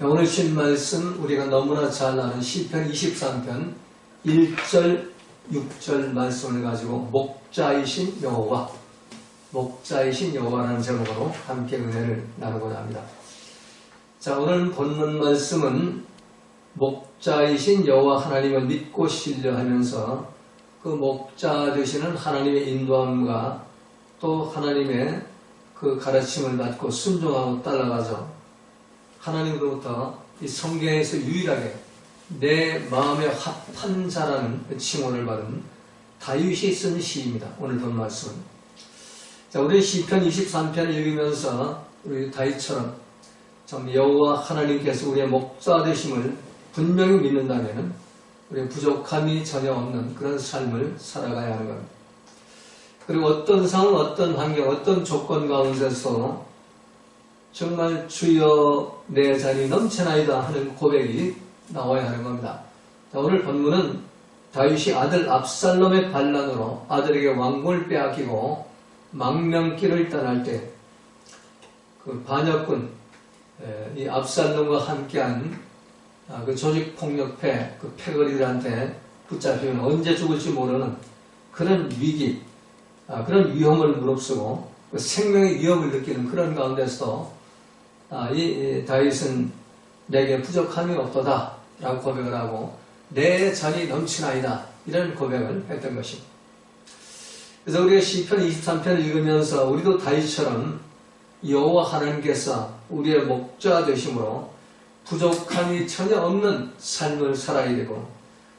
오늘 신 말씀 우리가 너무나 잘 아는 시편 23편 1절 6절 말씀을 가지고 목자이신 여호와라는 제목으로 함께 은혜를 나누고자 합니다. 자, 오늘 본문 말씀은 목자이신 여호와 하나님을 믿고 신뢰하면서 그 목자 되시는 하나님의 인도함과 또 하나님의 그 가르침을 받고 순종하고 따라가서 하나님으로부터 이 성경에서 유일하게 내 마음에 합한 자라는 칭호를 받은 다윗이 쓴 시입니다. 오늘 본 말씀은. 자, 우리 시편 23편을 읽으면서 우리 다윗처럼 참 여호와 하나님께서 우리의 목자 되심을 분명히 믿는다면 우리의 부족함이 전혀 없는 그런 삶을 살아가야 하는 겁니다. 그리고 어떤 상황, 어떤 환경, 어떤 조건 가운데서 정말 주여 내 잔이 넘쳐나이다 하는 고백이 나와야 하는 겁니다. 자, 오늘 본문은 다윗이 아들 압살롬의 반란으로 아들에게 왕궁을 빼앗기고 망명길을 떠날 때 그 반역군 이 압살롬과 함께한 그 조직폭력패 그 패거리들한테 붙잡히면 언제 죽을지 모르는 그런 위기, 그런 위험을 무릅쓰고 그 생명의 위협을 느끼는 그런 가운데서 이 다윗은 내게 부족함이 없도다 라고 고백을 하고 내 잔이 넘치나이다 이런 고백을 했던 것입니다. 그래서 우리가 시편 23편을 읽으면서 우리도 다윗처럼 여호와 하나님께서 우리의 목자 되심으로 부족함이 전혀 없는 삶을 살아야 되고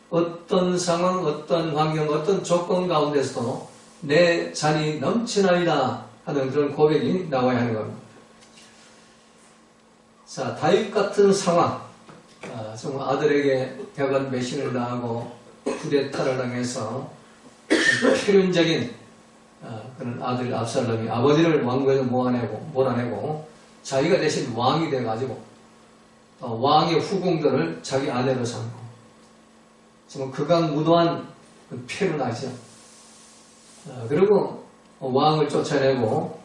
어떤 상황, 어떤 환경, 어떤 조건 가운데서도 내 잔이 넘치나이다 하는 그런 고백이 나와야 하는 겁니다. 자, 다윗 같은 상황, 정말 아들에게 벽한 매신을 당하고 쿠데타를 당해서 필연적인 그런 아들 압살롬이 아버지를 왕궁에서 몰아내고 자기가 대신 왕이 돼가지고 왕의 후궁들을 자기 아내로 삼고 정말 극악무도한 패륜하죠. 그리고 왕을 쫓아내고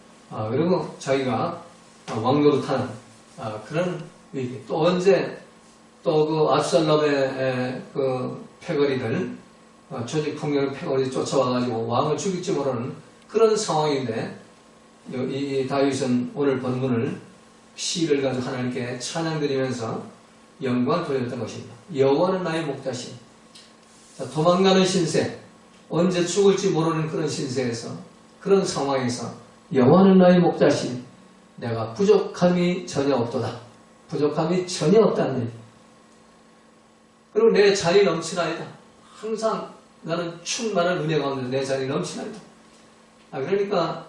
그리고 자기가 왕노릇하는 그런 위기. 또 언제 또 그 압살롬의 그 패거리들 조직폭력의 패거리 쫓아와가지고 왕을 죽일지 모르는 그런 상황인데 이 다윗은 오늘 본문을 시를 가지고 하나님께 찬양드리면서 영광을 돌렸던 것입니다. 여호와는 나의 목자신. 도망가는 신세, 언제 죽을지 모르는 그런 신세에서 그런 상황에서 여호와는 나의 목자신. 내가 부족함이 전혀 없도다. 부족함이 전혀 없다는 일. 그리고 내 잔이 넘치나이다. 항상 나는 충만한 은혜 가운데 내 잔이 넘치나이다. 그러니까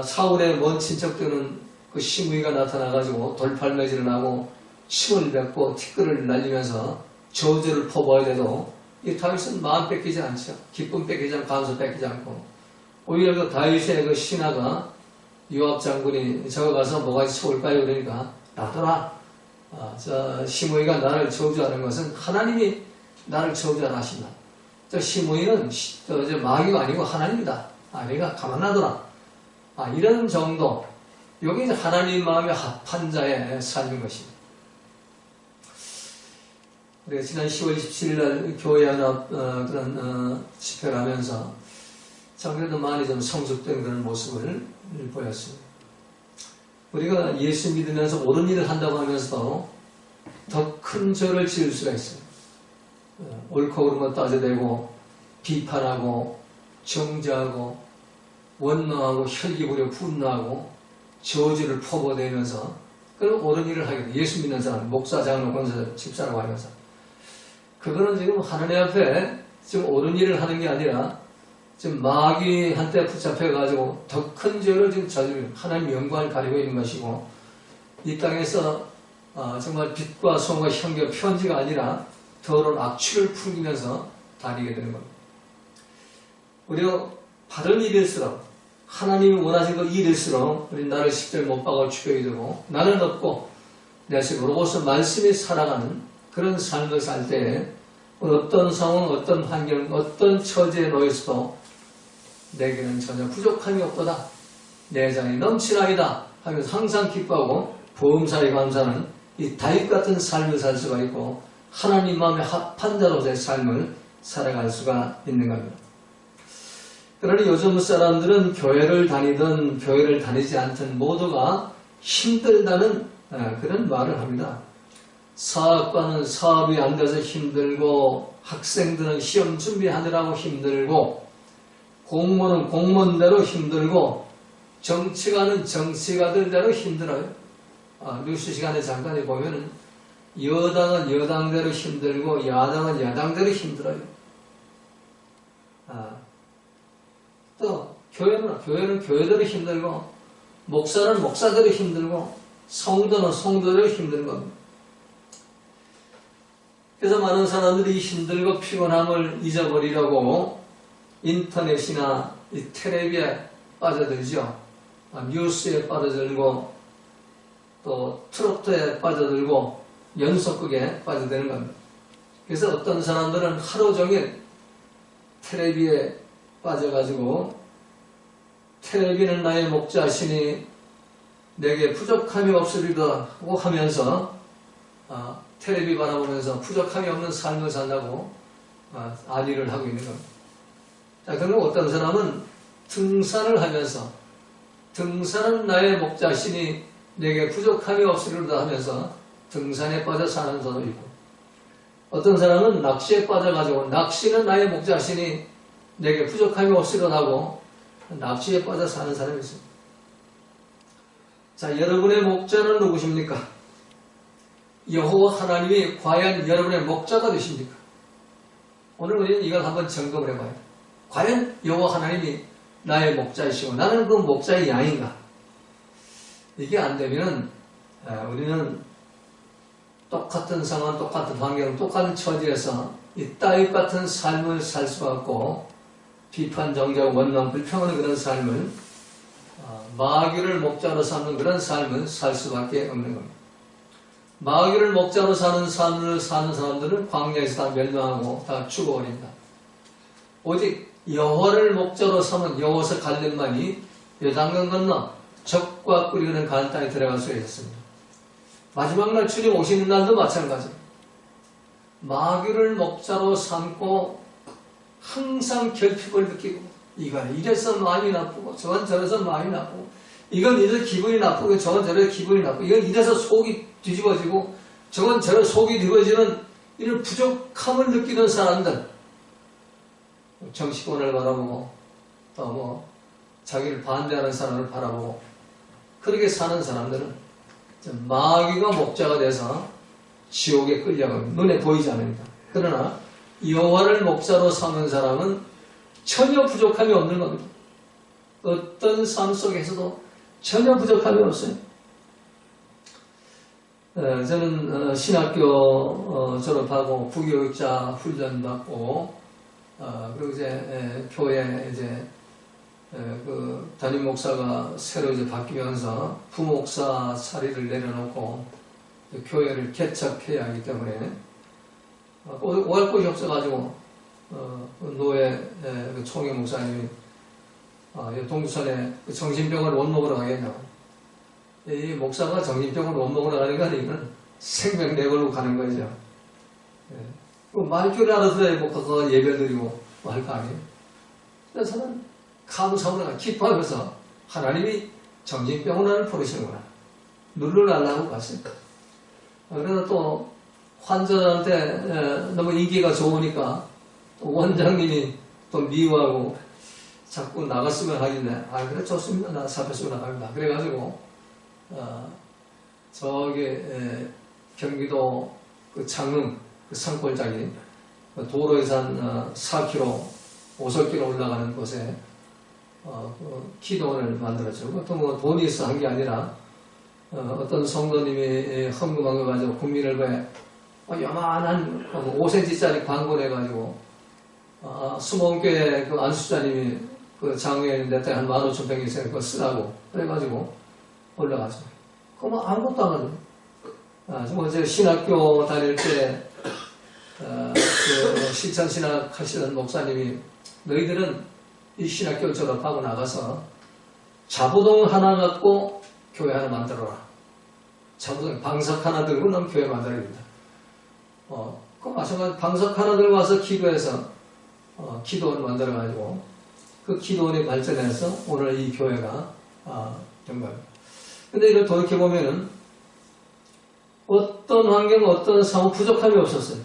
사울의 먼 친척들은 그 시므이가 나타나가지고 돌팔매질을 하고 침을 뱉고 티끌을 날리면서 저주를 퍼부어야 돼도 이 다윗은 마음 뺏기지 않죠. 기쁨 뺏기지 않고 감사 뺏기지 않고 오히려 그 다윗의 그 신하가 요압 장군이 저거 가서 뭐가지 쳐올까요? 그러니까 놔둬라. 저 시므이가 나를 저주하는 것은 하나님이 나를 저주 안 하신다. 저 시므이는 저 마귀가 아니고 하나님이다. 그러니까 가만 놔둬라. 이런 정도. 여기 이제 하나님 마음에 합한 자의 삶인 것입니다. 우리가 지난 10월 27일 날 교회 하나 그런 집회를 하면서 참 그래도 많이 좀 성숙된 그런 모습을 보였습니다. 우리가 예수 믿으면서 옳은 일을 한다고 하면서도 더 큰 죄를 지을 수가 있어요. 옳고 그른 것 따져대고 비판하고 정죄하고 원망하고 혈기 부려 분노하고 저주를 퍼부어대면서 그런 옳은 일을 하게 돼요. 예수 믿는 사람, 목사, 장로, 권사, 집사라고 하면서 그거는 지금 하나님 앞에 지금 옳은 일을 하는 게 아니라 지금 마귀한테 붙잡혀가지고 더 큰 죄를 지금 저지르고 하나님 영광을 가리고 있는 것이고 이 땅에서 정말 빛과 소음과 형교 편지가 아니라 더러운 악취를 풍기면서 다니게 되는 겁니다. 우리가 바른 일일수록 하나님이 원하신 그 일일수록 우리 나를 십자가에 못 박아 죽여야 되고 나는 없고 내 속으로서 말씀이 살아가는 그런 삶을 살 때에 어떤 상황, 어떤 환경, 어떤 처지에 놓여서도 내게는 전혀 부족함이 없도다. 내 잔이 넘치나이다 하면서 항상 기뻐하고 보험사에 감사하는 이 다윗 같은 삶을 살 수가 있고 하나님 마음에 합한 자로서의 삶을 살아갈 수가 있는 겁니다. 그러니 요즘 사람들은 교회를 다니든 교회를 다니지 않든 모두가 힘들다는 그런 말을 합니다. 사업가는 사업이 안 돼서 힘들고, 학생들은 시험 준비하느라고 힘들고, 공무원은 공무원대로 힘들고, 정치가는 정치가들대로 힘들어요. 뉴스 시간에 잠깐 보면은 여당은 여당대로 힘들고 야당은 야당대로 힘들어요. 또 교회는 교회대로 힘들고, 목사는 목사대로 힘들고, 성도는 성도대로 힘든 겁니다. 그래서 많은 사람들이 힘들고 피곤함을 잊어버리려고 인터넷이나 이 텔레비에 빠져들죠. 뉴스에 빠져들고 또 트로트에 빠져들고 연속극에 빠져드는 겁니다. 그래서 어떤 사람들은 하루 종일 텔레비에 빠져가지고 텔레비는 나의 목자시니 내게 부족함이 없으리다 하고 하면서 텔레비 바라보면서 부족함이 없는 삶을 산다고 아리를 하고 있는 겁니다. 자, 그럼 어떤 사람은 등산을 하면서 등산은 나의 목자시니 내게 부족함이 없으리다 하면서 등산에 빠져 사는 사람도 있고, 어떤 사람은 낚시에 빠져가지고 낚시는 나의 목자시니 내게 부족함이 없으리다 하고 낚시에 빠져 사는 사람이 있습니다. 자, 여러분의 목자는 누구십니까? 여호와 하나님이 과연 여러분의 목자가 되십니까? 오늘 우리는 이걸 한번 점검을 해봐요. 과연 여호와 하나님이 나의 목자이시고 나는 그 목자의 양인가? 이게 안 되면 우리는 똑같은 상황, 똑같은 환경, 똑같은 처지에서 이 다윗 같은 삶을 살 수가 없고 비판, 정죄, 원망, 불평하는 그런 삶을 마귀를 목자로 삼는 그런 삶을 살 수밖에 없는 겁니다. 마귀를 목자로 사는 삶을 사는 사람들은 광야에서 다 멸망하고 다 죽어버립니다. 오직 여호와를 목자로 삼은 여호와서 갈렙만이 요단강 건너 적과 꿀이 가는 땅에 들어갈 수 있었습니다. 마지막 날 주님 오시는 날도 마찬가지입니다. 마귀를 목자로 삼고 항상 결핍을 느끼고, 이건 이래서 마음이 나쁘고 저건 저래서 마음이 나쁘고, 이건 이래서 기분이 나쁘고 저건 저래서 기분이 나쁘고, 이건 이래서 속이 뒤집어지고 저건 저래서 속이 뒤집어지는 이런 부족함을 느끼는 사람들, 정치권을 바라보고 또 자기를 반대하는 사람을 바라보고 그렇게 사는 사람들은 마귀가 목자가 돼서 지옥에 끌려가고 눈에 보이지 않습니다. 그러나 여호와를 목자로 삼는 사람은 전혀 부족함이 없는 겁니다. 어떤 삶 속에서도 전혀 부족함이 없어요. 저는 신학교 졸업하고 부교육자 훈련 받고 그리고 이제 교회 이제 그 담임 목사가 새로 이제 바뀌면서 부목사 자리를 내려놓고 교회를 개척해야 하기 때문에 오갈 곳이 없어가지고 노회 총회 목사님이 동두천에 정신병원을 원목으로 가겠냐고. 이 목사가 정신병원을 원목으로 가니까 이건 생명 내걸고 가는 거죠. 말귀를 알아들어야 목사가 예배를 드리고 할 거 아니에요. 그래서 저는 감사하고 기뻐하면서 하나님이 정신병원을 부르시는구나. 누르려고 갔습니다. 그래서 또 환자한테 너무 인기가 좋으니까 또 원장님이 또 미워하고 자꾸 나갔으면 하길래 그래 좋습니다. 나 사표쓰고 나갑니다. 그래가지고 저기 경기도 그 창릉 그 산골짜기 도로에서 한 4km, 5km 올라가는 곳에 기도원을 만들었죠. 그것도 뭐 돈이 있어 한 게 아니라 어떤 성도님이 헌금한 거 가지고 국민을보에 요만한 5cm짜리 광고 내가지고 수목교회 그 안수자님이 그 장외에 내 때 한 15,000평 있으니까 그거 쓰라고 그래가지고 올라가죠. 그거 뭐 아무것도 안 하죠. 정말 제가 신학교 다닐 때 그 실천신학 하시던 목사님이 너희들은 이 신학교 졸업하고 나가서 자부동 하나 갖고 교회 하나 만들어라. 방석 하나 들고 넌 교회 만들어야 된다. 그 마찬가지 방석 하나 들고 와서 기도해서 기도원 만들어가지고 그 기도원이 발전해서 오늘 이 교회가 정말. 근데 이걸 돌이켜보면은 어떤 환경, 어떤 상황 부족함이 없었어요.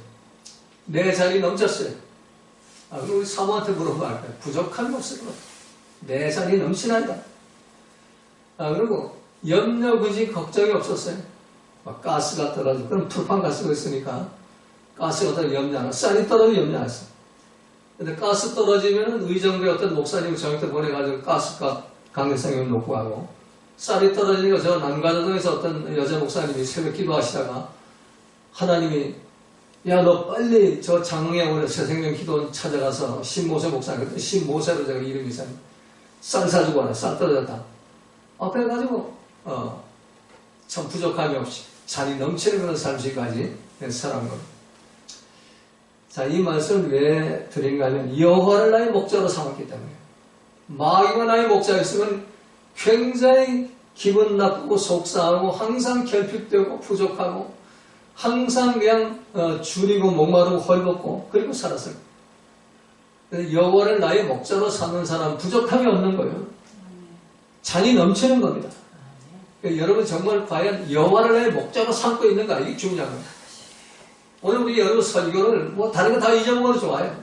내 자리 넘쳤어요. 그리고 사모한테 물어보면 알까요? 부족함이 없어요. 내 자리 넘치나이다. 그리고 염려, 굳이 걱정이 없었어요. 막 가스가 떨어지고, 그럼 프로판 가스가 있으니까 가스가 떨어지고 염려하고, 쌀이 떨어지고 염려했어. 근데 가스 떨어지면 의정부의 어떤 목사님을 저한테 보내가지고 가스가 강력성이 높고 하고, 쌀이 떨어지니까 저 남가자동에서 어떤 여자 목사님이 새벽 기도하시다가 하나님이 야, 너 빨리 저 장흥에 오늘 새생명 기도원 찾아가서 신모세 목사님, 그때 신모세로 제가 이름이 있어요. 쌀 사주고 와라. 쌀 떨어졌다. 그래가지고 참 부족함이 없이 잔이 넘치는 그런 삶까지 살아온 겁니다. 자, 이 말씀을 왜 드린가 하면 여호와를 나의 목자로 삼았기 때문에 마귀가 나의 목자였으면 굉장히 기분 나쁘고 속상하고 항상 결핍되고 부족하고 항상 그냥 줄이고 목마르고 헐벗고 그리고 살았어요. 여호와를 나의 목자로 삼는 사람은 부족함이 없는 거예요. 잔이 넘치는 겁니다. 그러니까 여러분 정말 과연 여호와를 나의 목자로 삼고 있는가, 이게 중요한 겁니다. 오늘 우리 여러분 설교를 뭐 다른 거 다 잊어먹어도 좋아요.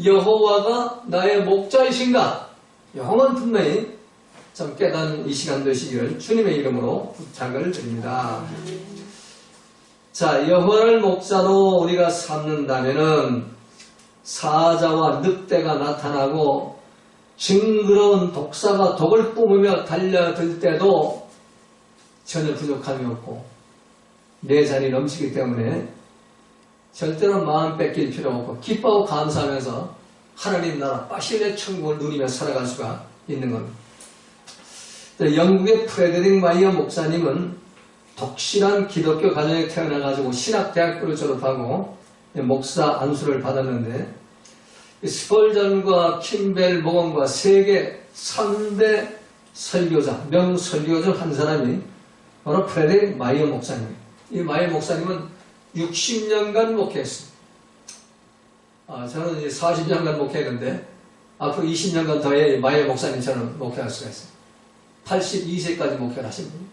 여호와가 나의 목자이신가? 영원 분명히 좀 깨닫는 이 시간 되시기를 주님의 이름으로 부탁을 드립니다. 자, 여호와를 목자로 우리가 삼는다면은 사자와 늑대가 나타나고 징그러운 독사가 독을 뿜으며 달려들 때도 전혀 부족함이 없고 내 잔이 넘치기 때문에 절대로 마음 뺏길 필요 없고 기뻐하고 감사하면서 하나님 나라 빠실의 천국을 누리며 살아갈 수가 있는 겁니다. 영국의 프레데릭 마이어 목사님은 독실한 기독교 가정에 태어나가지고 신학대학교를 졸업하고 목사 안수를 받았는데 스펄전과 킴벨 모건과 세계 3대 설교자, 명설교 중 한 사람이 바로 프레데릭 마이어 목사님이에요. 이 마이어 목사님은 60년간 목회했습니다. 저는 이제 40년간 목회했는데 앞으로 20년간 더해 마이어 목사님처럼 목회할 수가 있어요. 82세까지 목회를 하신 분이에요.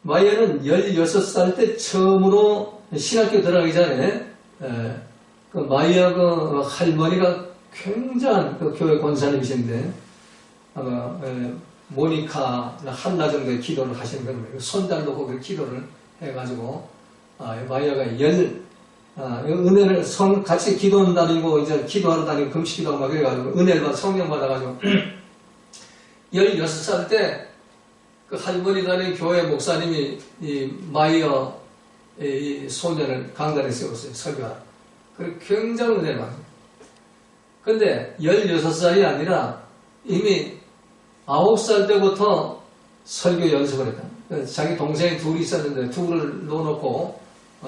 마이어는 16살 때 처음으로 신학교 들어가기 전에 그 마이어 그 할머니가 굉장한 그 교회 권사님이신데 아마 모니카 한나 정도의 기도를 하시는 겁니다. 손잘 놓고 그 기도를 해가지고 마이어가 은혜를 같이 기도는 다니고 이제 기도하러 다니고 금식 기도하고 막 그래가지고 은혜를 받아 성령 받아가지고 16살 때 그 할머니 다니는 교회 목사님이 이 마이어 이 소년을 강단에 세웠어요. 설교하라. 그리고 굉장히 은혜를 받았어요. 근데 16살이 아니라 이미 9살 때부터 설교 연습을 했다. 자기 동생이 둘이 있었는데 둘을 놓아놓고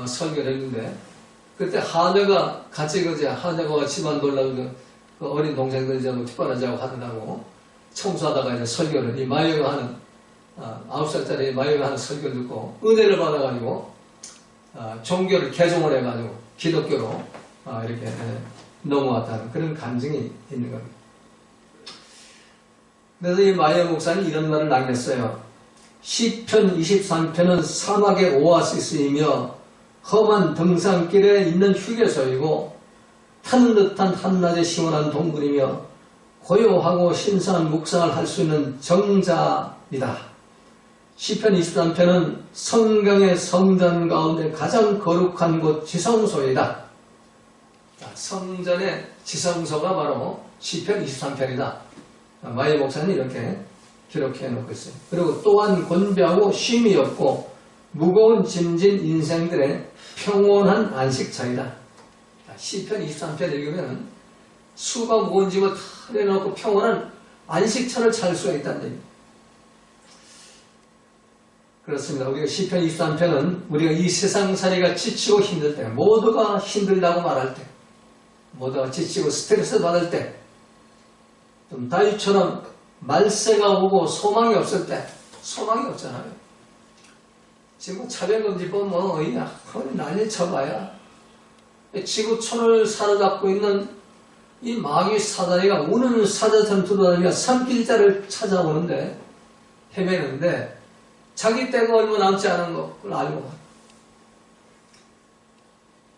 설교를 했는데 그때 하녀가 같이 하녀가 집안 놀라고 그 어린 동생들 특별한 작업 하더라고 청소하다가 이제 설교를 이 마이어가 하는 9살짜리 마이어가 하는 설교를 듣고 은혜를 받아가지고 종교를 개종을 해가지고 기독교로 이렇게 넘어왔다는 그런 감정이 있는 겁니다. 그래서 이 마이어 목사는 이런 말을 남겼어요. 시편 23편은 사막의 오아시스이며 험한 등산길에 있는 휴게소이고 타는 듯한 한낮의 시원한 동굴이며 고요하고 신선한 묵상을 할 수 있는 정자이다. 시편 23편은 성경의 성전 가운데 가장 거룩한 곳 지성소이다. 성전의 지성소가 바로 시편 23편이다. 마이어 목사는 이렇게 기록해 놓고 있어요. 그리고 또한 곤비하고 쉼이 없고 무거운 짐진 인생들의 평온한 안식처이다. 시편 23편 읽으면 수가 무거운 짐을 다 내놓고 평온한 안식처를 찾을 수가 있다는 얘기입니다. 그렇습니다. 우리가 시편 23편은 우리가 이 세상살이가 지치고 힘들 때, 모두가 힘들다고 말할 때, 모두가 지치고 스트레스 받을 때, 좀 다윗처럼 말세가 오고 소망이 없을 때, 소망이 없잖아요. 지금 차별금지법 뭐 난리 쳐봐야 지구촌을 사로잡고 있는 이 마귀 사다리가 우는 사자처럼 두드러다니며 산길자를 찾아오는데 헤매는데 자기 때가 얼마 남지 않은 걸 알고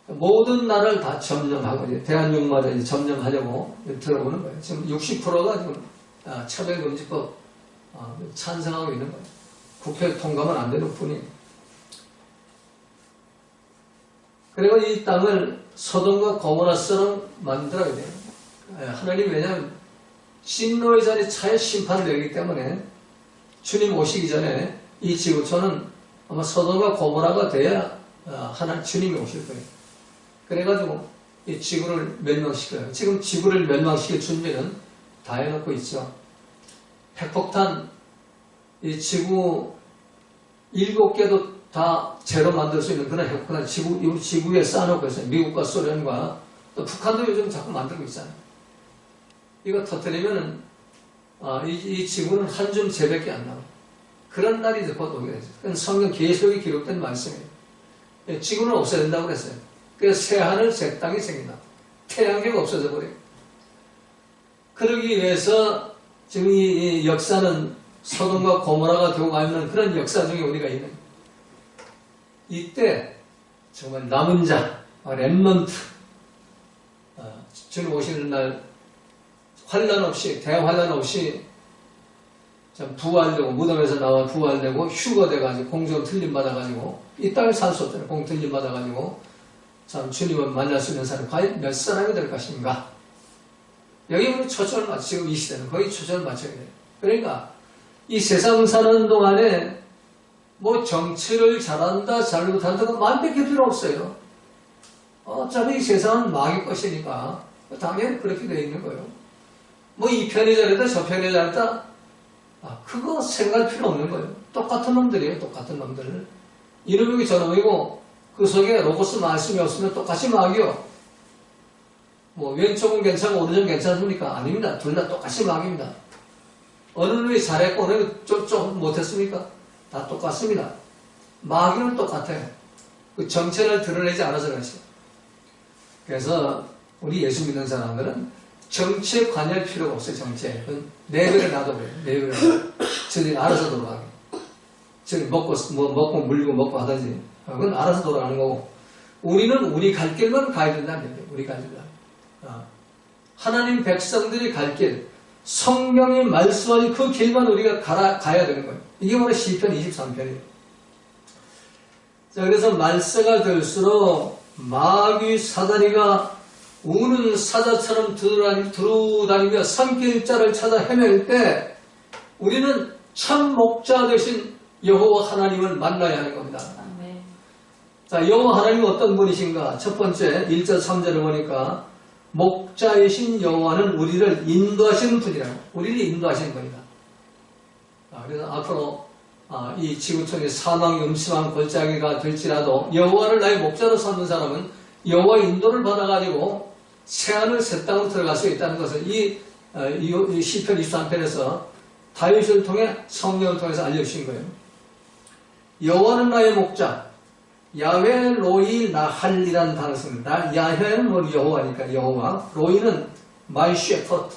모든 나라를 다 점령하고 대한민국마다 이제 점령하려고 들어오는 거예요. 지금 60%가 지금 차별금지법 찬성하고 있는 거예요. 국회 통과만 안 되는 뿐이에요. 그리고 이 땅을 소돔과 고모라처럼 만들어야 돼요. 하나님 왜냐하면 진노의 자리 차에 심판을 내기 때문에 주님 오시기 전에 이 지구촌은 아마 소돔과 고모라가 돼야 하나님 주님이 오실 거예요. 그래가지고 이 지구를 멸망시켜요. 지금 지구를 멸망시킬 준비는 다 해놓고 있죠. 핵폭탄 이 지구 7개도 다 재로 만들 수 있는 그런 핵폭탄 지구에 쌓아놓고 있어요. 미국과 소련과 또 북한도 요즘 자꾸 만들고 있잖아요. 이거 터뜨리면은 이 지구는 한 줌 재밖에 안 나와요. 그런 날이 곧 오게 되죠. 그건 성경 계시록에 기록된 말씀이에요. 지구는 없어야 된다고 그랬어요. 그래서 새하늘 새 땅이 생긴다. 태양계가 없어져 버려요. 그러기 위해서 지금 이 역사는 소돔과 고모라가 되고 가는 그런 역사 중에 우리가 있는 이때 정말 남은 자, 렘넌트 주님 오시는 날 환란 없이 대환란 없이 부활되고 무덤에서 나와 부활되고 휴거돼가지고 공중 틀림 받아가지고 이 땅을 살 수 없잖아요. 공 틀림 받아가지고 참 주님을 만날 수 있는 사람이 과연 몇 사람이 될 것인가? 여기 우리 초점을 맞추고 지금 이 시대는 거의 초점을 맞춰야 돼요. 그러니까 이 세상 사는 동안에 뭐 정치를 잘한다 잘못한다가 만백할 필요 없어요. 어차피 이 세상은 마귀 것이니까 당연히 그렇게 되어 있는 거예요. 뭐 이 편이 잘했다 저 편이 잘했다 그거 생각할 필요 없는 거예요. 똑같은 놈들이에요. 똑같은 놈들. 이놈이고 저놈이고 그 속에 로고스 말씀이 없으면 똑같이 마귀요. 뭐 왼쪽은 괜찮고 오른쪽은 괜찮습니까? 아닙니다. 둘 다 똑같이 마귀입니다. 어느 놈이 잘했고 어느 놈이 좀 못했습니까? 다 똑같습니다. 마귀는 똑같아요. 그 정체를 드러내지 않아서 그렇죠. 그래서 우리 예수 믿는 사람들은 정치에 관여할 필요가 없어요. 정치에. 내버려 놔둬버려요. 내버려 놔둬요. 저들이 알아서 돌아가게. 저기 먹고 물고 먹고 하든지 그건 알아서 돌아가는 거고 우리는 우리 갈 길만 가야 된다는 얘기예요. 우리 갈 길만. 하나님 백성들이 갈 길, 성경이 말씀하신 그 길만 우리가 가야 되는 거예요. 이게 바로 시편 23편이에요. 자, 그래서 말세가 될수록 마귀 사다리가 우는 사자처럼 두루다니며 산길자를 찾아 헤맬 때 우리는 참 목자 되신 여호와 하나님을 만나야 하는 겁니다. 네. 자, 여호와 하나님은 어떤 분이신가? 첫 번째 1절 3절을 보니까 목자이신 여호와는 우리를 인도하시는 분이라고. 우리를 인도하시는 분이다. 그래서 앞으로 이 지구촌이 사망이 음침한 골짜기가 될지라도 여호와를 나의 목자로 삼는 사람은 여호와의 인도를 받아가지고 새하늘 새 땅으로 들어갈 수 있다는 것을 이 시편 23편에서 다윗을 통해 성령을 통해서 알려주신 거예요. 여호와는 나의 목자, 야훼 로이 나할이라는 단어를 씁니다. 야훼는 뭐 여호와니까 여호와, 로이는 my shepherd,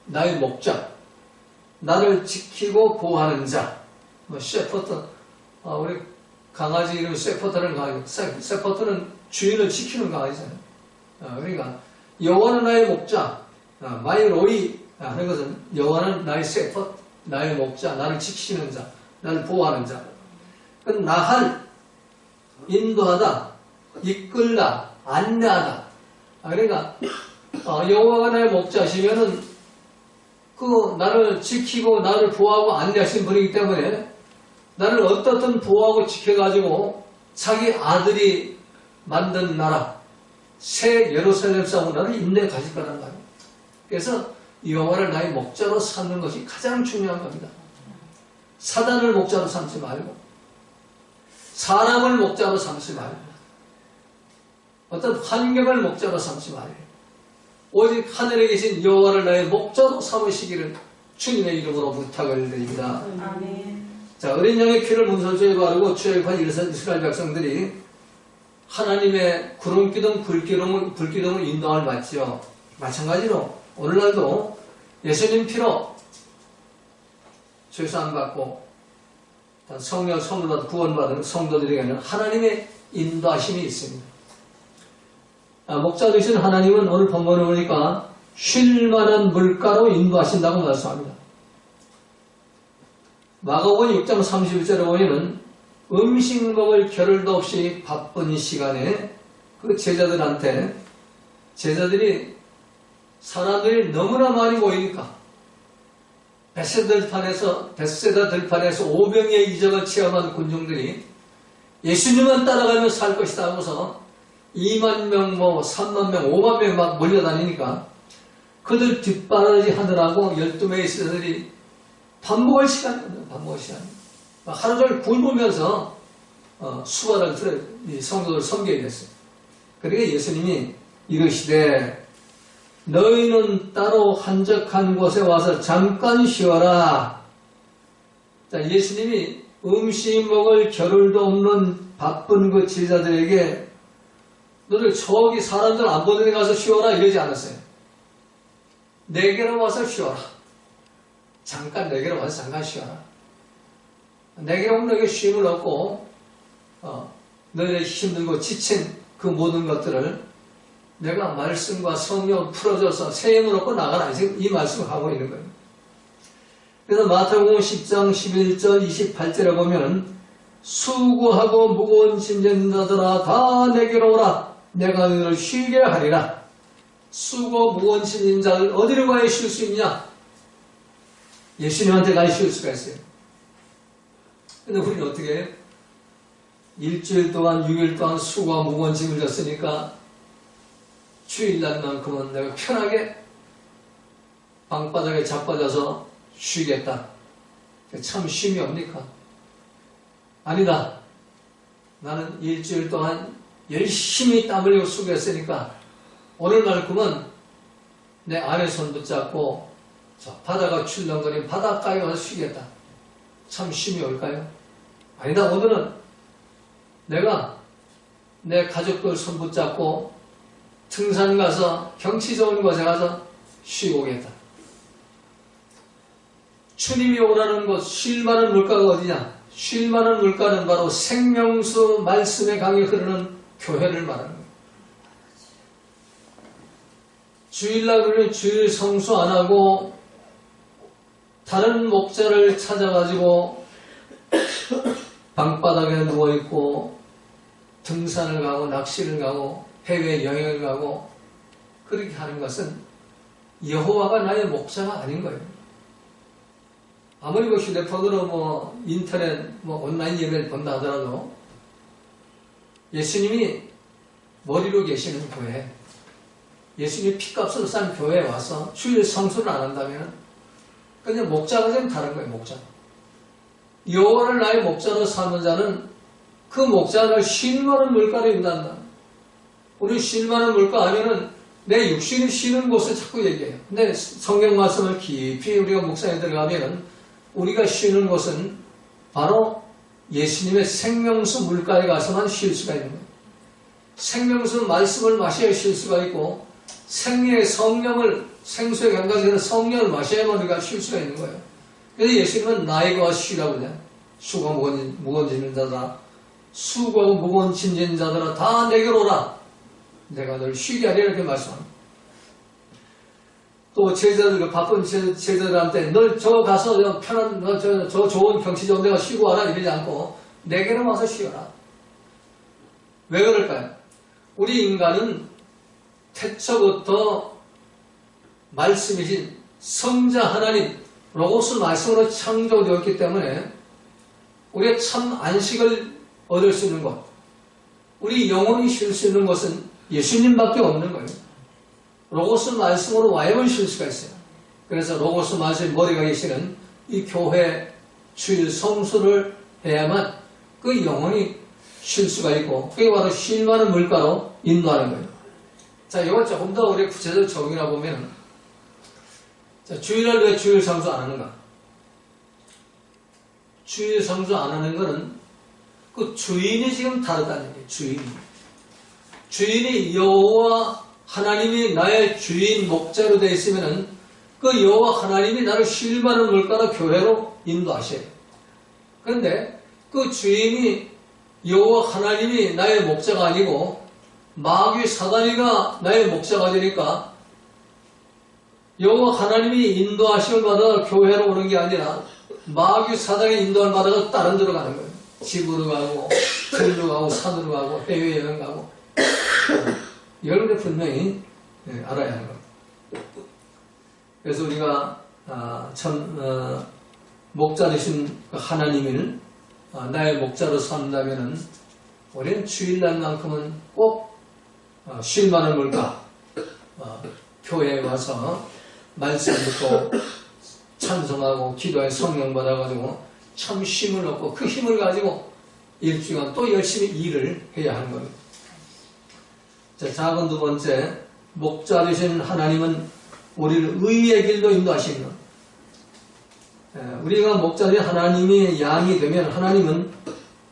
나의 목자, 나를 지키고 보호하는 자. 뭐 shepherd, 우리 강아지 이름 shepherd라는 강아지, shepherd는 주인을 지키는 강아지잖아요. 그러니까 여호와는 나의 목자, my 로이 하는 것은 여호와는 나의 shepherd, 나의 목자, 나를 지키는 자, 나를 보호하는 자. 그 나할, 인도하다, 이끌다, 안내하다. 그러니까 여호와가 나의 목자시면은 그 나를 지키고 나를 보호하고 안내하신 분이기 때문에 나를 어떻든 보호하고 지켜가지고 자기 아들이 만든 나라, 새 예루살렘 싸운 나라를 인도해 가실 거란 말이에요. 그래서 여호와를 나의 목자로 삼는 것이 가장 중요한 겁니다. 사단을 목자로 삼지 말고 사람을 목자로 삼지 말고 어떤 환경을 목자로 삼지 말고 오직 하늘에 계신 여호와를 나의 목자로 삼으시기를 주님의 이름으로 부탁을 드립니다. 아멘. 자, 어린 양의 피를 문설주에 바르고 출애굽한 이스라엘 백성들이 하나님의 구름기둥, 불기둥을 인도함을 받지요. 마찬가지로 오늘날도 예수님 피로 죄사함 받고 성령 선물받아 구원받은 성도들에게는 하나님의 인도하심이 있습니다. 목자 되신 하나님은 오늘 본문을 보니까 쉴만한 물가로 인도하신다고 말씀합니다. 마가복음 6장 31절에 보면은 음식 먹을 겨를도 없이 바쁜 시간에 그 제자들한테 제자들이 사람들이 너무나 많이 모이니까 벳세다 들판에서 오병이의 이적을 체험한 군중들이 예수님만 따라가면 살 것이다 하고서 2만 명, 3만 명, 5만 명 막 몰려다니니까 그들 뒷바라지 하느라고 12명의 제자들이 밥 먹을 시간이거든요. 밥 먹을 시간. 하루 종일 굶으면서 수발을 들어 성도들 섬기게 됐어요. 그러니까 예수님이 이르시되 너희는 따로 한적한 곳에 와서 잠깐 쉬어라. 자, 예수님이 음식 먹을 겨를도 없는 바쁜 그 제자들에게 너들 저기 사람들 안 보는 데 가서 쉬어라 이러지 않았어요. 내게로 와서 쉬어라. 잠깐 내게로 와서 잠깐 쉬어라. 내게로 오면 너에게 쉼을 얻고 너희의 힘들고 지친 그 모든 것들을 내가 말씀과 성령을 풀어줘서 새 힘을 얻고 나가라. 이 말씀을 하고 있는 거예요. 그래서 마태복음 10장 11절 28절에 보면 수고하고 무거운 짐진 자들아 다 내게로 오라. 내가 너희를 쉬게 하리라. 수고 무거운 짐진 자들 어디로 가야 쉴 수 있냐? 예수님한테 가야 쉴 수가 있어요. 근데 우리는 어떻게 해요? 일주일 동안 6일 동안 수고와 무거운 짐을 졌으니까 주일날만큼은 내가 편하게 방바닥에 자빠져서 쉬겠다. 참 쉼이 옵니까? 아니다. 나는 일주일 동안 열심히 땀 흘리고 수고했으니까 오늘만큼은 내 아내 손 붙잡고 저 바다가 출렁거리는 바닷가에 와서 쉬겠다. 참 쉼이 올까요? 아니다. 오늘은 내가 내 가족들 손 붙잡고 등산 가서 경치 좋은 곳에 가서 쉬고 오겠다. 주님이 오라는 곳, 쉴 만한 물가가 어디냐? 쉴 만한 물가는 바로 생명수 말씀의 강이 흐르는 교회를 말하는 거예요. 주일날 그러면 주일 성수 안 하고 다른 목자를 찾아가지고 방바닥에 누워있고 등산을 가고 낚시를 가고 해외 여행을 가고 그렇게 하는 것은 여호와가 나의 목자가 아닌 거예요. 아무리 휴대폰으로 인터넷 온라인 예배를 본다 하더라도 예수님이 머리로 계시는 교회, 예수님이 피값으로 싼 교회에 와서 주일 성수를 안 한다면 그냥 목자가 좀 다른 거예요. 목자. 여호와를 나의 목자로 삼는 자는 그 목자를 쉴 만한 물가로 인도한다. 우리 쉴 만한 물가 아니면은 내 육신이 쉬는 곳을 자꾸 얘기해요. 근데 성경 말씀을 깊이 우리가 묵상에 들어가면은 우리가 쉬는 곳은 바로 예수님의 생명수 물가에 가서만 쉴 수가 있는 거예요. 생명수 말씀을 마셔야 쉴 수가 있고 생명의 성령을 생수에 감가되는 성령을 마셔야만 우리가 쉴 수가 있는 거예요. 그래서 예수님은 나에게 와서 쉬라고 그래요. 수고하고 무거운 짐진 자들아 수고하고 무거운 짐진 자들아 다 내게로 오라. 내가 너를 쉬게 하리라 이렇게 말씀합니다. 또 제자들, 바쁜 제자들한테 널 저 가서 편한, 저 좋은 경치 좋은 데가 쉬고 와라 이러지 않고 내게로 와서 쉬어라. 왜 그럴까요? 우리 인간은 태초부터 말씀이신 성자 하나님 로고스 말씀으로 창조되었기 때문에 우리가 참 안식을 얻을 수 있는 것, 우리 영혼이 쉴 수 있는 것은 예수님밖에 없는 거예요. 로고스 말씀으로 와야만 쉴 수가 있어요. 그래서 로고스 말씀의 머리가 계시는 이 교회 주일 성수를 해야만 그 영혼이 쉴 수가 있고 그게 바로 쉴 만한 물가로 인도하는 거예요. 자, 이걸 조금 더 우리 구체적으로 적용해 보면 자, 주일날 왜 주일 성수 안 하는가? 주일 성수 안 하는 거는 그 주인이 지금 다르다는 얘기예요. 주인이 여호와 하나님이 나의 주인 목자로 되어 있으면은 그 여호와 하나님이 나를 쉴만한 물가나 교회로 인도하셔요. 그런데 그 주인이 여호와 하나님이 나의 목자가 아니고 마귀 사다리가 나의 목자가 되니까 여호와 하나님이 인도하심을 받아 교회로 오는 게 아니라 마귀 사다리 인도를 받아서 다른 데로 가는 거예요. 집으로 가고 들로 가고 산으로 가고 해외여행 가고 이런 게 분명히 알아야 하는 겁니다. 그래서 우리가 목자 되신 하나님을 나의 목자로 삼는다면 우리는 주일날만큼은 꼭 쉴만한 물가 교회에 와서 말씀 듣고 찬송하고 기도에 성령 받아가지고 참 힘을 얻고 그 힘을 가지고 일주일간 또 열심히 일을 해야 하는 겁니다. 자, 작은 두 번째, 목자 되신 하나님은 우리를 의의 길로 인도하시는 것. 우리가 목자 되신 하나님이 양이 되면 하나님은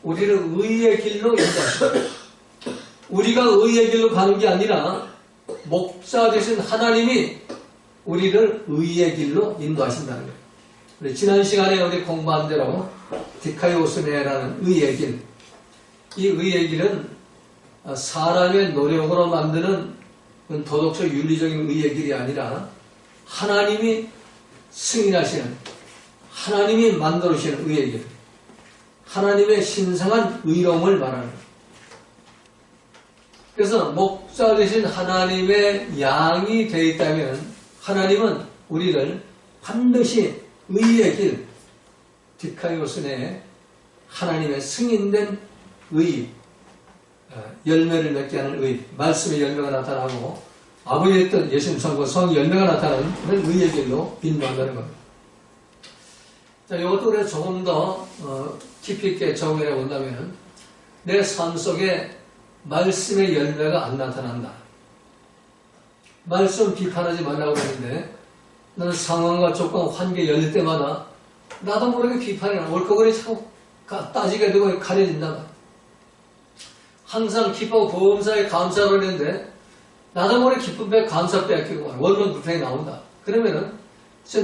우리를 의의 길로 인도하십니다. 우리가 의의 길로 가는 게 아니라 목자 되신 하나님이 우리를 의의 길로 인도하신다는 거예요. 우리 지난 시간에 우리 공부한 대로 디카이오스네라는 의의 길. 이 의의 길은 사람의 노력으로 만드는 도덕적 윤리적인 의의 길이 아니라 하나님이 승인하시는, 하나님이 만들어주시는 의의 길. 하나님의 신성한 의로움을 말하는 거예요. 그래서 목자 되신 하나님의 양이 되어 있다면 하나님은 우리를 반드시 의의 길, 디카이오스네 하나님의 승인된 의, 열매를 맺게 하는 의, 말씀의 열매가 나타나고 아버지의 뜻, 예수님 성부, 성의 열매가 나타나는 의의 길로 인도한다는 겁니다. 자, 이것도 그래서 조금 더 깊이 있게 적용해 본다면 내 삶 속에 말씀의 열매가 안 나타난다. 말씀 비판하지 말라고 했는데 나는 상황과 조건, 환경이 열릴 때마다 나도 모르게 비판이 나. 옳고 자꾸 따지게 되고 가려진다. 항상 기뻐하고 범사에 감사를 했는데 나도 모르게 기쁨 배 감사 빼앗기고 원론 불평이 나온다. 그러면은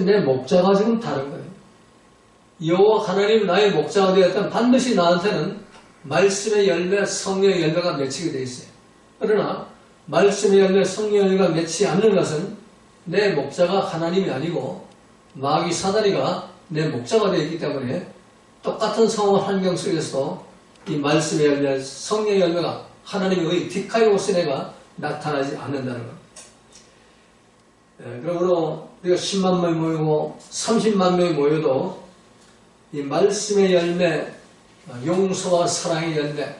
내 목자가 지금 다른 거예요. 여호와 하나님 나의 목자가 되었다면 반드시 나한테는 말씀의 열매, 성령의 열매가 맺히게 되어 있어요. 그러나 말씀의 열매, 성령의 열매가 맺히지 않는 것은 내 목자가 하나님이 아니고 마귀 사다리가 내 목자가 되어 있기 때문에 똑같은 상황 환경 속에서도 이 말씀의 열매, 성령의 열매가 하나님의 디카이오스네가 나타나지 않는다는 것. 그러므로 우리가 10만 명이 모이고 30만 명이 모여도 이 말씀의 열매, 용서와 사랑의 열매,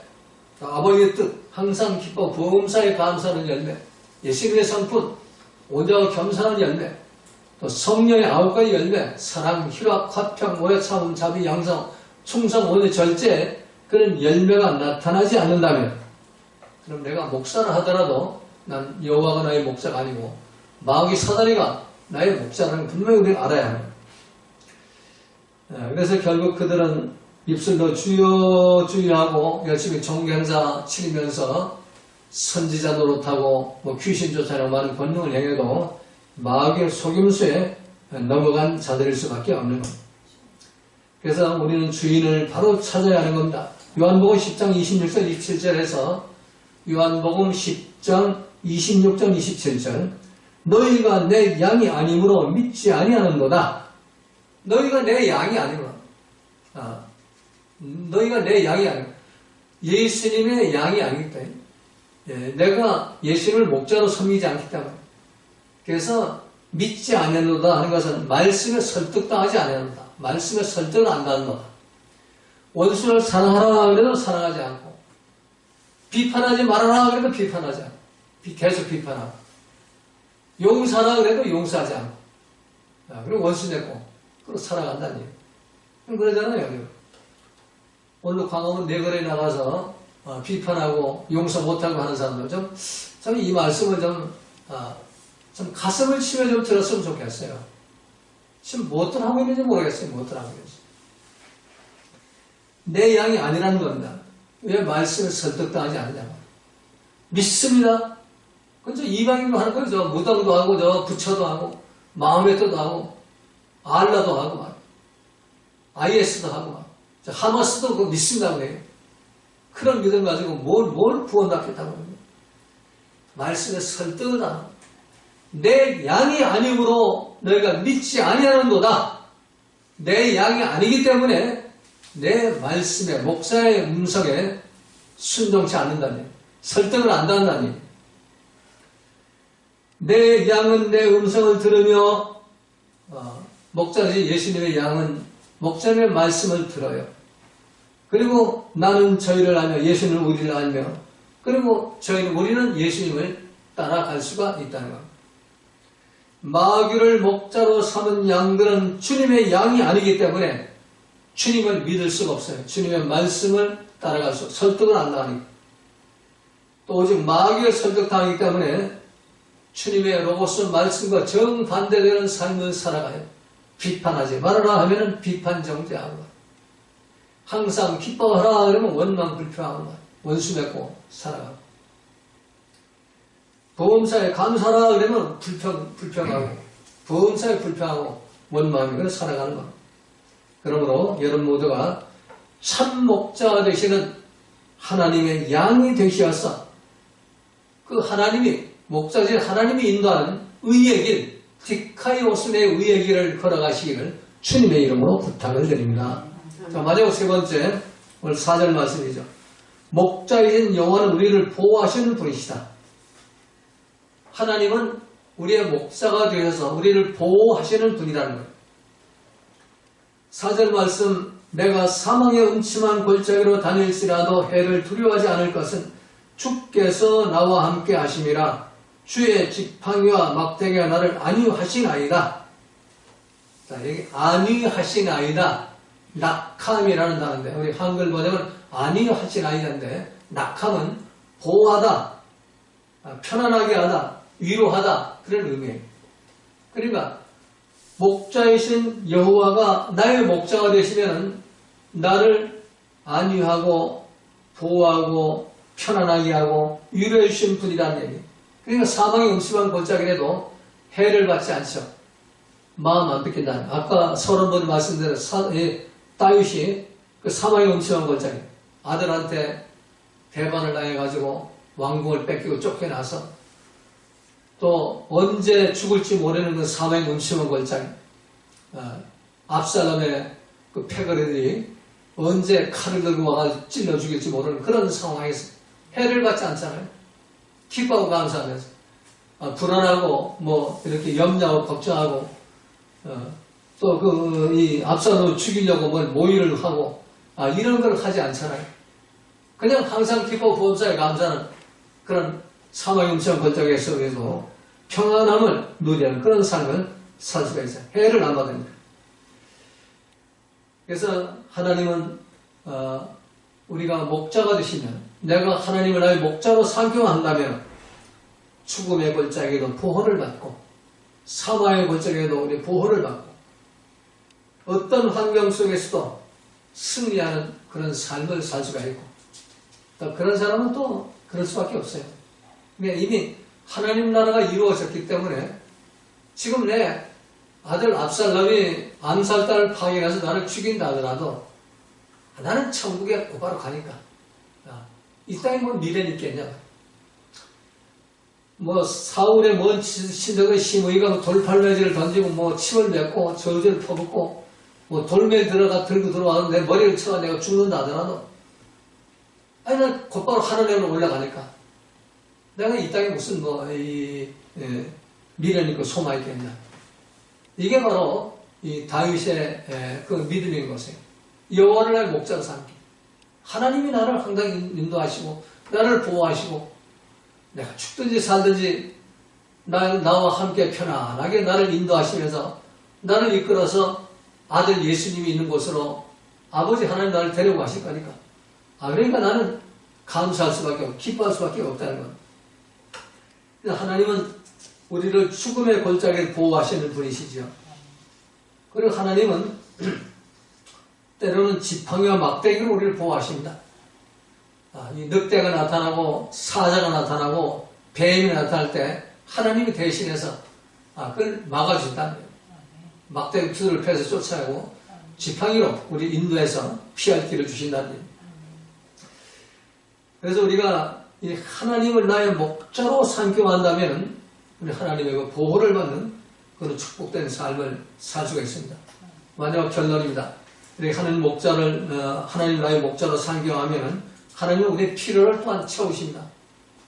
아버지의 뜻, 항상 기뻐 범사에 감사하는 열매, 예수님의 성품, 온유하고 겸손한 열매, 또 성령의 9가지 열매, 사랑, 희락, 화평, 오해, 참음, 자비, 양성, 충성, 온유, 절제, 그런 열매가 나타나지 않는다면 그럼 내가 목사를 하더라도 난 여호와가 나의 목자가 아니고 마귀 사다리가 나의 목자라는 걸 분명히 우리가 알아야 합니다. 그래서 결국 그들은 입술로 주여 주여 하고 열심히 종교행사 치르면서 선지자 노릇하고 귀신 쫓아내고 많은 권능을 행해도 마귀의 속임수에 넘어간 자들일 수밖에 없는 겁니다. 그래서 우리는 주인을 바로 찾아야 하는 겁니다. 요한복음 10장 26절 27절에서 요한복음 10장 26절 27절 너희가 내 양이 아니므로 믿지 아니하는도다. 너희가 내 양이 아니므로 너희가 내 양이 아니고 예수님의 양이 아니기 때문에 내가 예수님을 목자로 섬기지 않기 때문에 그래서 믿지 않는도다 하는 것은 말씀에 설득당하지 않는다. 말씀에 설득을 안 받는다. 원수를 사랑하라 그래도 사랑하지 않고 비판하지 말아라 그래도 비판하지 않고 계속 비판하고 용서하라 그래도 용서하지 않고 그리고 원수 냈고 그리고 살아간다는 얘기예요. 그러잖아요. 오늘 광화문 내거리에 나가서 비판하고 용서 못하고 하는 사람들 좀 이 말씀을 좀 가슴을 치며 좀 들었으면 좋겠어요. 지금 무엇을 하고 있는지 모르겠어요. 무엇을 하고 있는지. 내 양이 아니라는 겁니다. 왜 말씀을 설득당하지 않느냐고. 믿습니다. 그저 이방인도 하는 거예요. 저 무당도 하고, 저 부처도 하고, 마호메트도 하고, 알라도 하고, 막. IS도 하고, 막. 저 하마스도 그거 믿습니다. 그래요. 그런 믿음 가지고 뭘 구원받겠다고 합니다. 말씀에 설득을 안 하고. 내 양이 아니므로 너희가 믿지 아니하는도다. 내 양이 아니기 때문에 내 말씀에, 목사의 음성에 순종치 않는다니. 설득을 안 한다니. 내 양은 내 음성을 들으며, 목자지 예수님의 양은 목자님의 말씀을 들어요. 그리고 나는 저희를 알며 예수님은 우리를 알며, 그리고 우리는 예수님을 따라갈 수가 있다는 겁니다. 마귀를 목자로 삼은 양들은 주님의 양이 아니기 때문에 주님을 믿을 수가 없어요. 주님의 말씀을 따라갈 수, 설득을 안 하니까. 또 오직 마귀를 설득당하기 때문에 주님의 로고스 말씀과 정반대되는 삶을 살아가요. 비판하지 말아라 하면은 비판 정죄하고, 항상 기뻐하라 그러면 원망 불평하고, 원수 맺고 살아가고, 보험사에 감사하라 그러면 불평하고, 보험사에 불평하고 원망하며 살아가는 것. 그러므로 여러분 모두가 참 목자가 되시는 하나님의 양이 되시어서 그 하나님이, 목자진 하나님이 인도하는 의의 길, 디카이오스의 의의 길을 걸어가시기를 주님의 이름으로 부탁을 드립니다. 자, 마지막 세 번째, 오늘 4절 말씀이죠. 목자이신 여호와는 우리를 보호하시는 분이시다. 하나님은 우리의 목자가 되어서 우리를 보호하시는 분이라는 거예요. 4절 말씀, 내가 사망의 음침한 골짜기로 다닐지라도 해를 두려워하지 않을 것은 주께서 나와 함께 하심이라. 주의 지팡이와 막대기가 나를 안위하시나이다. 자, 여기 안위하시나이다. 낙함이라는 단어인데, 우리 한글 번역은 안위하시나이다인데, 낙함은 보호하다, 편안하게 하다, 위로하다, 그런 의미예요. 그러니까 목자이신 여호와가 나의 목자가 되시면 나를 안위하고 보호하고 편안하게 하고 위로해 주신 분이라는 얘기. 그러니까 사망의 음침한 골짜기라도 해를 받지 않죠. 마음 안 뺏긴다. 아까 서론번에 말씀드린 다윗이 그 사망의 음침한 골짜기, 아들한테 배반을 당해가지고 왕궁을 뺏기고 쫓겨나서 또 언제 죽을지 모르는 그 사망의 음침한 골짜기, 압살롬의 그 패거리들이 언제 칼을 들고 와서 찔러 죽일지 모르는 그런 상황에서 해를 받지 않잖아요. 기뻐하고 감사하면서 불안하고 뭐 이렇게 염려하고 걱정하고 또 이 압살롬을 죽이려고 뭘 모의를 하고 이런 걸 하지 않잖아요. 그냥 항상 기뻐 보험사에 감사하는 그런 사망의 음침한 골짜기 속에서 평안함을 누리는 그런 삶을 살 수가 있어요. 해를 안 받습니다. 그래서 하나님은 우리가 목자가 되시면, 내가 하나님을 나의 목자로 상경한다면 죽음의 골짜기에도 보호를 받고 사망의 골짜기에도 우리 보호를 받고 어떤 환경 속에서도 승리하는 그런 삶을 살 수가 있고, 또 그런 사람은 또 그럴 수밖에 없어요. 그러니까 이미 하나님 나라가 이루어졌기 때문에 지금 내 아들 압살롬이 암살단을 파견해서 나를 죽인다 하더라도 나는 천국에 곧바로 가니까 이 땅에 뭐 미련이 있겠냐. 뭐 사울의 먼 친척의 시므이가 돌팔매질을 던지고 뭐 침을 맺고 저주를 퍼붓고 뭐 돌멩이 들고 들어와서 내 머리를 쳐가 내가 죽는다 하더라도 난 곧바로 하늘으로 올라가니까 내가 이 땅에 무슨 미련 있고 소망 있겠냐. 이게 바로 이 다윗의 그 믿음인 것이에요. 여호와를 나의 목자로 삼기. 하나님이 나를 항상 인도하시고 나를 보호하시고 내가 죽든지 살든지 나와 함께 편안하게 나를 인도하시면서 나를 이끌어서 아들 예수님이 있는 곳으로 아버지 하나님 나를 데리고 가실 거니까. 그러니까 나는 감사할 수밖에 없고 기뻐할 수밖에 없다는 것. 하나님은 우리를 죽음의 골짜기를 보호하시는 분이시죠. 그리고 하나님은 때로는 지팡이와 막대기로 우리를 보호하십니다. 이 늑대가 나타나고 사자가 나타나고 뱀이 나타날 때 하나님이 대신해서 그걸 막아주신다는 거예요. 막대기 두들을 패서 쫓아가고 지팡이로 우리 인도에서 피할 길을 주신다는 거예요. 그래서 우리가 이 하나님을 나의 목자로 삼경한다면 우리 하나님의 그 보호를 받는 그런 축복된 삶을 살 수가 있습니다. 마지막 결론입니다. 우리 하나님 하나님 나의 목자로 삼경하면 하나님은 우리의 필요를 또한 채우십니다.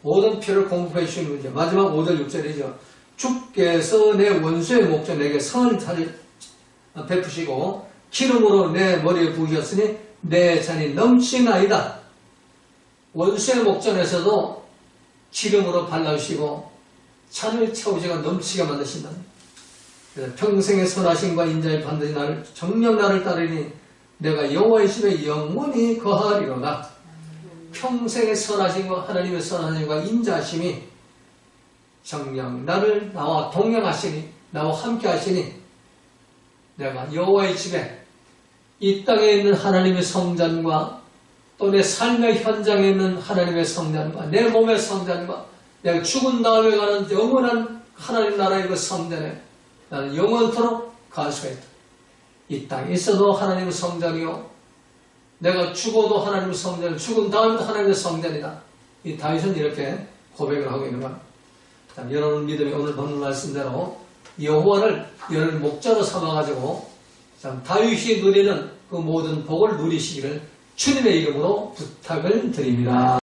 모든 필요를 공급해 주시는 분이죠. 마지막 5절 6절이죠. 주께서 내 원수의 목자 내게 선을 베푸시고 기름으로 내 머리에 부으셨으니 내 잔이 넘치나이다. 원수의 목전에서도 기름으로 발라주시고 잔을 채우시고 넘치게 만드신다. 그래서 평생의 선하심과 인자에 반드시 나를 정녕 나를 따르니 내가 여호와의 집에 영원히 거하리로다. 평생의 선하심과 하나님의 선하심과 인자하심이 정녕 나를 나와 동행하시니 나와 함께 하시니 내가 여호와의 집에 이 땅에 있는 하나님의 성전과 또 내 삶의 현장에 있는 하나님의 성전과 내 몸의 성전과 내가 죽은 다음에 가는 영원한 하나님 나라의 그 성전에 나는 영원토록 갈 수가 있다. 이 땅에 있어도 하나님의 성전이요 내가 죽어도 하나님의 성전, 죽은 다음에도 하나님의 성전이다. 이 다윗은 이렇게 고백을 하고 있는 겁니다. 여러분 믿음이 오늘 본문 말씀대로 여호와를 여러분 목자로 삼아가지고 다윗이 누리는 그 모든 복을 누리시기를 주님의 이름으로 부탁을 드립니다.